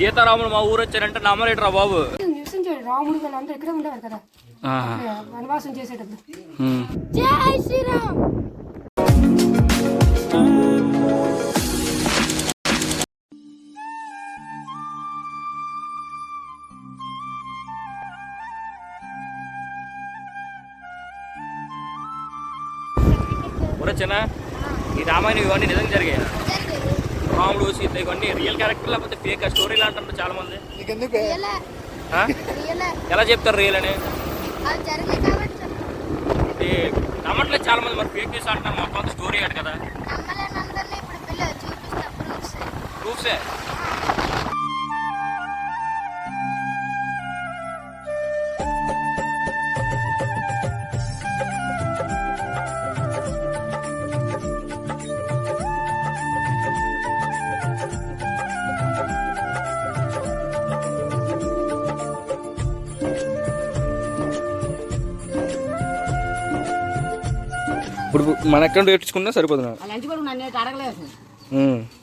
సీతారాములు మా ఊరు వచ్చారంటే నమ్మలేటరా బాబు. రాముడు అందరూ ఇక్కడే ఉండేవారు కదా వనవాసం చేసేటప్పుడు. జై శ్రీరామ్. ఊరొచ్చానా ఈ రామాయణం ఇవన్నీ నిజంగా జరిగాయి? రాముడు సీత ఇవన్నీ రియల్ క్యారెక్టర్ లేకపోతే ఫేక్ స్టోరీలు అంటారు చాలా మంది. ఎలా చెప్తారు రియల్ అని? నమ్మట్లేదు చాలా మంది. మరి ఫేక్ న్యూస్ అంటున్నారు, మొత్తం స్టోరీ అటు కదా. ప్రూఫ్సే. ఇప్పుడు మన అకౌంట్ పెట్టించుకున్నా సరిపోతుంది. లంచ్ కూడా నన్ను అడగలేదు.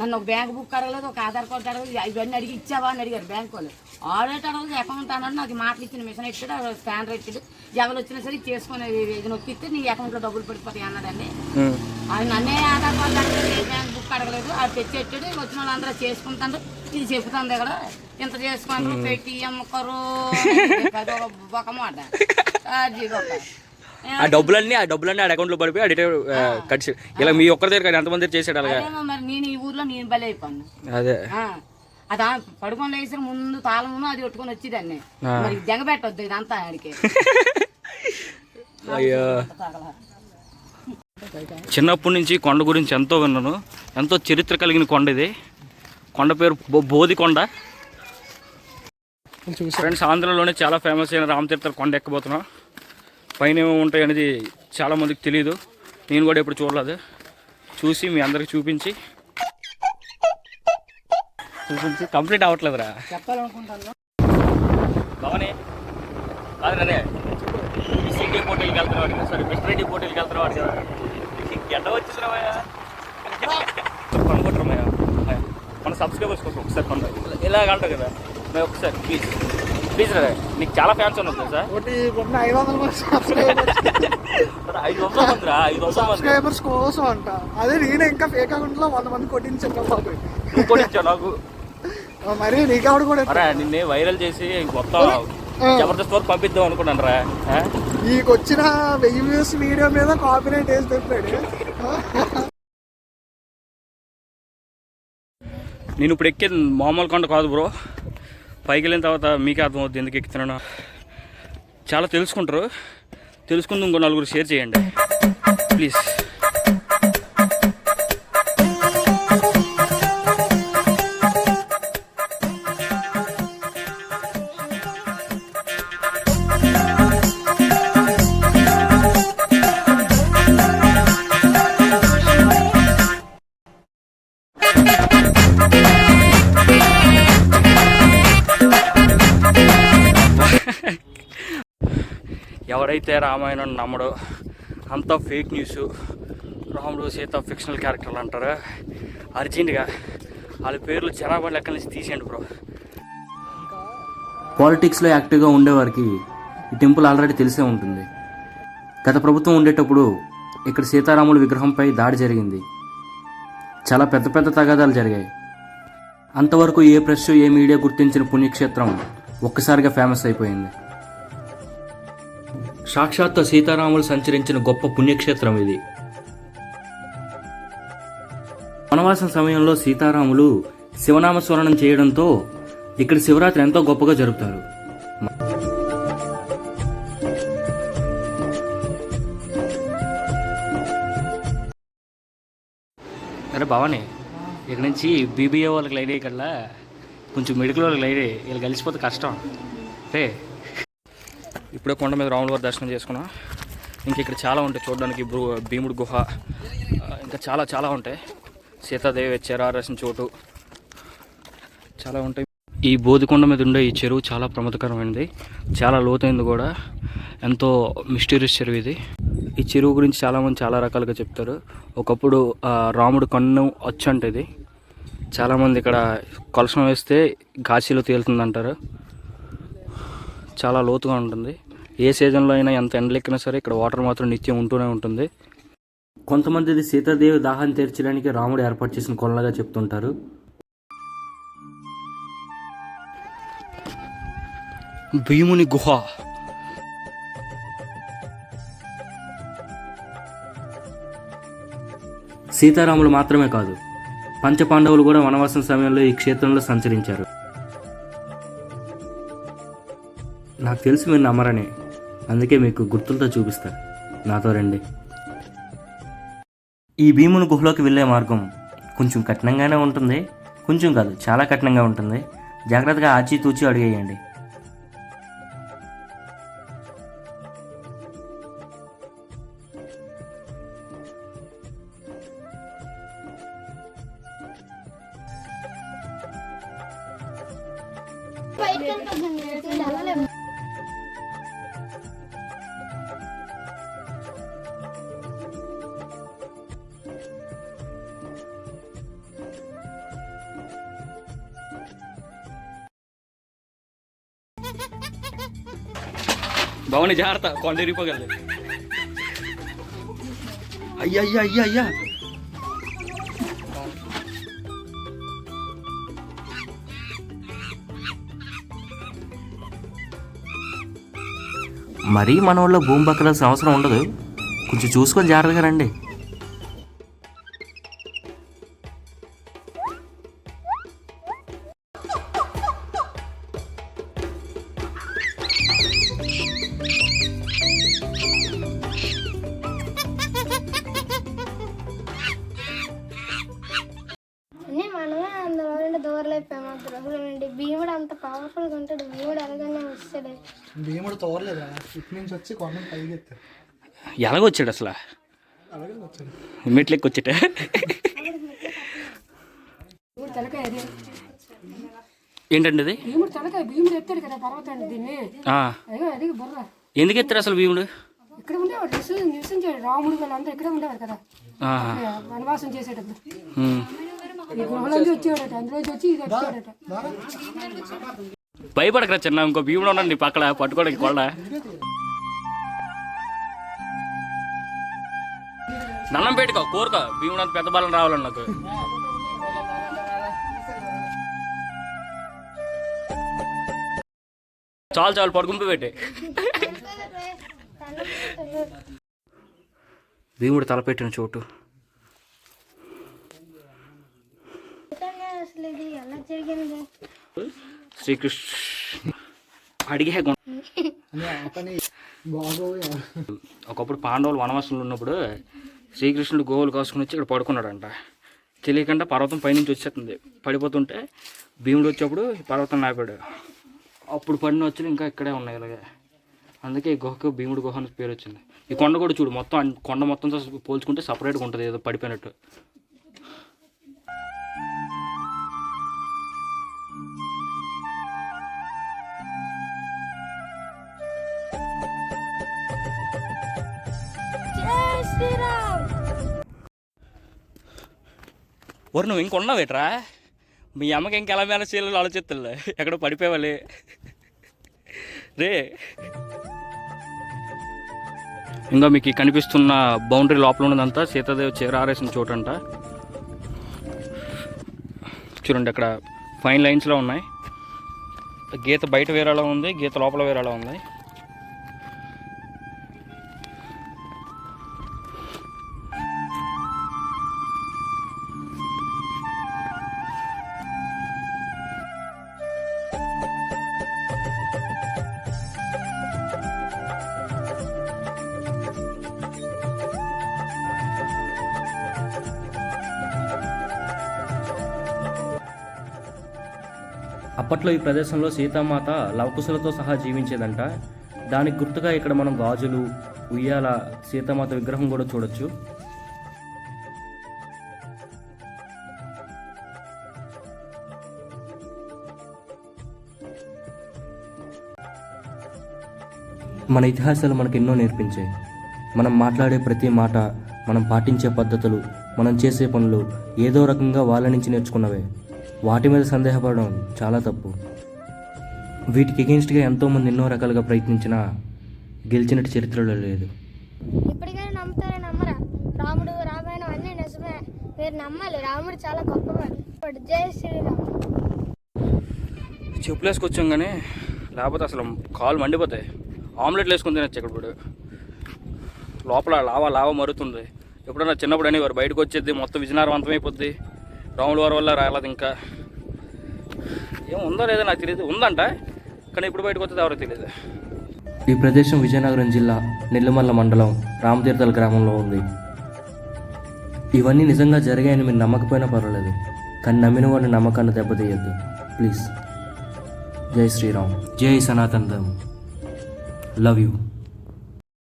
నన్ను ఒక బ్యాంక్ బుక్ అడగలేదు, ఒక ఆధార్ కార్డు అడగలేదు. ఇవన్నీ అడిగి ఇచ్చావా అని అడిగారు బ్యాంక్ వాళ్ళు. ఆల్రెడీ అడగలేదు, అకౌంట్ అన్నాడు. నాకు మాటలు ఇచ్చిన మిషన్ ఇచ్చాడు, స్కానర్ ఇచ్చాడు. ఎవరు వచ్చినా సరే చేసుకునే ఇది నొక్కిస్తే నీ అకౌంట్లో డబ్బులు పడిపోతాయి అన్నాడండి. ఆయన నన్నే ఆధార్ కార్డు అడగలేదు, బ్యాంక్ బుక్ అడగలేదు. అది తెచ్చేటాడు. వచ్చిన వాళ్ళందరూ చేసుకుంటారు. ఇది చెబుతాను దగ్గర ఇంత చేసుకుంటారు, పెట్టి అమ్మకరు ఒక మాట. ఆ డబ్బులన్నీ ఆడ అకౌంట్ లో పడిపోయి అడిటే కట్సి ఇలా మీ ఒక్కరి దగ్గర ఎంతమంది చేసాడు అలాగా? మరి నేను ఈ ఊర్లో నేను బలి అయిపోయాను. అదే అది పడుకొని లేచిన ముందు తాళమును అది కొట్టుకొని వచ్చేదాన్ని. మరి దెంగ పెట్టొద్దు ఇదంతా ఆడికి. అయ్యో, చిన్నప్పటి నుంచి కొండ గురించి ఎంతో విన్నాను. ఎంతో చరిత్ర కలిగిన కొండ ఇది. కొండ పేరు బోధి కొండ. ఫ్రెండ్స్, ఆంధ్రలోనే చాలా ఫేమస్ అయిన రామతీర్థ కొండ ఎక్కబోతున్నాం. పైన ఏమో ఉంటాయి అనేది చాలా మందికి తెలియదు. నేను కూడా ఎప్పుడు చూడలేదు. చూసి మీ అందరికి చూపించి కంప్లీట్ అవ్వట్లేదురా చెప్పాలనుకుంటాను. భవనే కాదు నన్నే సిటీ పోటీలకు వెళ్తున్నాడు. సారీ, మిస్టర్ రెడ్డి పోటీలకు వెళ్తున్నాడు కదా. ఎండ వచ్చేసినామయ్యా, కొనుక్కుంటారమ్మయ్యా. మన సబ్స్క్రైబర్స్ కోసం ఒకసారి కొంటారు ఇలాగ అంటారు కదా. మేము ఒకసారి ప్లీజ్ ప్లీజ్ రా, నీకు చాలా ఫ్యాన్స్ ఉన్నారు సార్. 500 సబ్స్క్రైబర్స్ కోసం అంట. అదే నేను ఇంకా ఫేక్ అకౌంట్ లో 100 మంది కొట్టించాను బాబు. నువ్వు కొట్టించావు నాకు. మరి నీకు కూడా నిన్నే వైరల్ చేసి మొత్తం జబర్దస్త్ వరకు పంపిద్దాం అనుకున్నాను రా. నీకు వచ్చిన 1000 వ్యూస్ వీడియో మీద కాపీరైట్ వేసి తెప్పాడు. నేను ఇప్పుడు ఎక్కేది మామూలు కొండ కాదు బ్రో. పైకి వెళ్ళిన తర్వాత మీకే అర్థమవుతుంది ఎందుకు ఎక్కుతున్నాను. చాలా తెలుసుకుంటారు. తెలుసుకుంది ఇంకో నలుగురు షేర్ చేయండి ప్లీజ్. ఎవరైతే రామాయణం నమ్మడో అంతా ఫేక్ న్యూస్, రాముడు సీత ఫిక్షనల్ క్యారెక్టర్లు అంటారు. అర్జెంటుగా వాళ్ళ పేర్లు జనాభా లెక్కల నుంచి తీసేయండి బ్రో. పాలిటిక్స్లో యాక్టివ్గా ఉండేవారికి ఈ టెంపుల్ ఆల్రెడీ తెలిసే ఉంటుంది. గత ప్రభుత్వం ఉండేటప్పుడు ఇక్కడ సీతారాముల విగ్రహంపై దాడి జరిగింది. చాలా పెద్ద పెద్ద తగాదాలు జరిగాయి. అంతవరకు ఏ ప్రెస్ ఏ మీడియా గుర్తించిన పుణ్యక్షేత్రం ఒక్కసారిగా ఫేమస్ అయిపోయింది. సాక్షాత్తు సీతారాములు సంచరించిన గొప్ప పుణ్యక్షేత్రం ఇది. వనవాసం సమయంలో సీతారాములు శివనామస్మరణం చేయడంతో ఇక్కడ శివరాత్రి ఎంతో గొప్పగా జరుపుతారు. అరే భవానీ, ఇక్కడ నుంచి బీబీఏ వాళ్ళకి లైన్ అయ్యకల్లా కొంచెం మెడికల్ వాళ్ళకి లైన్ అయ్యి వీళ్ళు కలిసిపోతే కష్టం రే. ఇప్పుడే కొండ మీద రాముల వారి దర్శనం చేసుకున్నాం. ఇంక ఇక్కడ చాలా ఉంటాయి చూడడానికి. భీముడు గుహ, ఇంకా చాలా చాలా ఉంటాయి. సీతాదేవి వచ్చారు ఆరాసిన చోటు చాలా ఉంటాయి. ఈ బోధికొండ మీద ఉండే ఈ చెరువు చాలా ప్రమాదకరమైనది, చాలా లోతైంది కూడా. ఎంతో మిస్టీరియస్ చెరువు ఇది. ఈ చెరువు గురించి చాలామంది చాలా రకాలుగా చెప్తారు. ఒకప్పుడు రాముడు కన్ను అచ్చు అంటే ఇది చాలామంది ఇక్కడ కొలసం వేస్తే గాసిలో తేలుతుందంటారు. చాలా లోతుగా ఉంటుంది. ఏ సీజన్లో అయినా ఎంత ఎండలెక్కినా సరే ఇక్కడ వాటర్ మాత్రం నిత్యం ఉంటూనే ఉంటుంది. కొంతమంది ఇది సీతాదేవి దాహాన్ని తీర్చడానికి రాముడు ఏర్పాటు చేసిన కొలలాగా చెప్తుంటారు. భీముని గుహ. సీతారాములు మాత్రమే కాదు, పంచపాండవులు కూడా వనవాసం సమయంలో ఈ క్షేత్రంలో సంచరించారు. నాకు తెలిసి మీరు నమ్మరని, అందుకే మీకు గుర్తులతో చూపిస్తా. నాతో రండి. ఈ భీముని గుహలోకి వెళ్ళే మార్గం కొంచెం కఠినంగానే ఉంటుంది. కొంచెం కాదు, చాలా కఠినంగా ఉంటుంది. జాగ్రత్తగా ఆచితూచి అడిగేయండి. బాగుంది, జాగ్రత్త, కొండ ఇరిగిపోగలదు. అయ్యా అయ్యా అయ్యా అయ్యా. మరీ మన ఊళ్ళో భూమి పక్కలాల్సిన అవసరం ఉండదు. కొంచెం చూసుకొని జాగ్రత్తగా రండి. మనమే అందులో దూరలేపాము. ఆ ద్రోహుల నుండి భీముడు అంత పవర్ఫుల్గా ఉంటాడు. భీముడు ఎలాగనే వస్తాడు. భీముడు తోరలేదా? ఇటు నుంచి వచ్చి కొండను పైకి ఎత్తాడు. ఎలాగొచ్చాడు అసలు? అలాగే వచ్చాడు. మెట్లెక్కి వచ్చేట. ఏంటండి అది? భీముడు ఎత్తాడు కదా పర్వతాన్ని. దీన్ని ఎందుకు ఎత్తాడు అసలు భీముడు? ఇక్కడ ఉండేవాడు, నివసించాడు. రాముడు వాళ్ళంతా ఇక్కడే ఉండేవారు కదా వనవాసం చేసేటప్పుడు. ఈ గృహలోంచి వచ్చేవాడట, అందులోంచి వచ్చి ఇది వచ్చాడట. భయపడకరా చిన్న, ఇంకో భీముడు ఉన్నాడు నీ పక్కన పట్టుకోవడానికి కొడ. దండం పెట్టుకో, కోరుకో భీముడు అంత పెద్ద బలం రావాలని నాకు. చాలు చాలు, పడుకుంటూ పెట్టి. భీముడు తలపెట్టిన చోటు. అసలు ఇది ఎలా జరిగింది? శ్రీకృష్ణ అడిగే ఒకప్పుడు పాండవులు వనవాసంలో ఉన్నప్పుడు శ్రీకృష్ణుడు గోవులు కాసుకుని వచ్చి ఇక్కడ పడుకున్నాడంట. తెలియకుండా పర్వతం పైనుంచి వచ్చేస్తుంది. పడిపోతుంటే భీముడు వచ్చేప్పుడు పర్వతం నాపాడు. అప్పుడు పడిన వచ్చి ఇంకా ఇక్కడే ఉన్నాయి ఇలాగే. అందుకే ఈ గుహకు భీముడు గుహ అని పేరు వచ్చింది. ఈ కొండ కూడా చూడు, మొత్తం కొండ మొత్తంతో పోల్చుకుంటే సపరేట్గా ఉంటుంది, ఏదో పడిపోయినట్టు. ఓరు నువ్వు ఇంకొన్నావేట్రా? మీ అమ్మకి ఇంకెలా మేళ చీరలు ఆలోచిస్తుంది, ఎక్కడో పడిపోవాలి రే. ఇంకా మీకు కనిపిస్తున్న బౌండరీ లోపల ఉన్నదంతా సీతాదేవి చీర ఆరేసిన చోటంట. చూడండి అక్కడ ఫైన్ లైన్స్లో ఉన్నాయి. గీత బయట వేరేలా ఉంది, గీత లోపల వేరేలా ఉంది. అప్పట్లో ఈ ప్రదేశంలో సీతామాత లవకుశలతో సహా జీవించేదంట. దానికి గుర్తుగా ఇక్కడ మనం గాజులు, ఉయ్యాల, సీతామాత విగ్రహం కూడా చూడొచ్చు. మన ఇతిహాసాలు మనకు ఎన్నో నేర్పించాయి. మనం మాట్లాడే ప్రతి మాట, మనం పాటించే పద్ధతులు, మనం చేసే పనులు ఏదో రకంగా వాళ్ళ నుంచి నేర్చుకున్నవే. వాటి మీద సందేహపడడం చాలా తప్పు. వీటికి ఎగెన్స్ట్గా ఎంతోమంది ఎన్నో రకాలుగా ప్రయత్నించినా గెలిచినట్టు చరిత్రలో లేదు. ఇప్పటికైనా నమ్ముతారా నమ్మరా? రాముడు రామాయణం అన్నీ నిజమే, మీరు నమ్మాలి. రాముడు చాలా గొప్పవాడు. జై శ్రీరామ్. చెప్పులు వేసుకొచ్చాం కానీ లేకపోతే అసలు కాలు మండిపోతాయి. ఆమ్లెట్లు వేసుకుని తినచ్చు ఇక్కడ. ఇప్పుడు లోపల లావా మరుగుతుంది. ఎప్పుడన్నా చిన్నప్పుడు అనేవారు బయటకు వచ్చేది మొత్తం విజయనగరం అయిపోద్ది, రాముల వారి వల్ల రాలేదు. ఇంకా ఏం ఉందో లేదో నాకు తెలియదు, ఉందంట కానీ ఇప్పుడు బయటకు వచ్చేది ఎవరో తెలియదు. ఈ ప్రదేశం విజయనగరం జిల్లా నెల్లిమల్ల మండలం రామతీర్థాల గ్రామంలో ఉంది. ఇవన్నీ నిజంగా జరిగాయని మీరు నమ్మకపోయినా పర్వాలేదు, కానీ నమ్మిన వాడిని నమ్మకాన్ని దెబ్బతీయద్దు ప్లీజ్. జై శ్రీరామ్, జై సనాతన్ ధర్మం. Love you.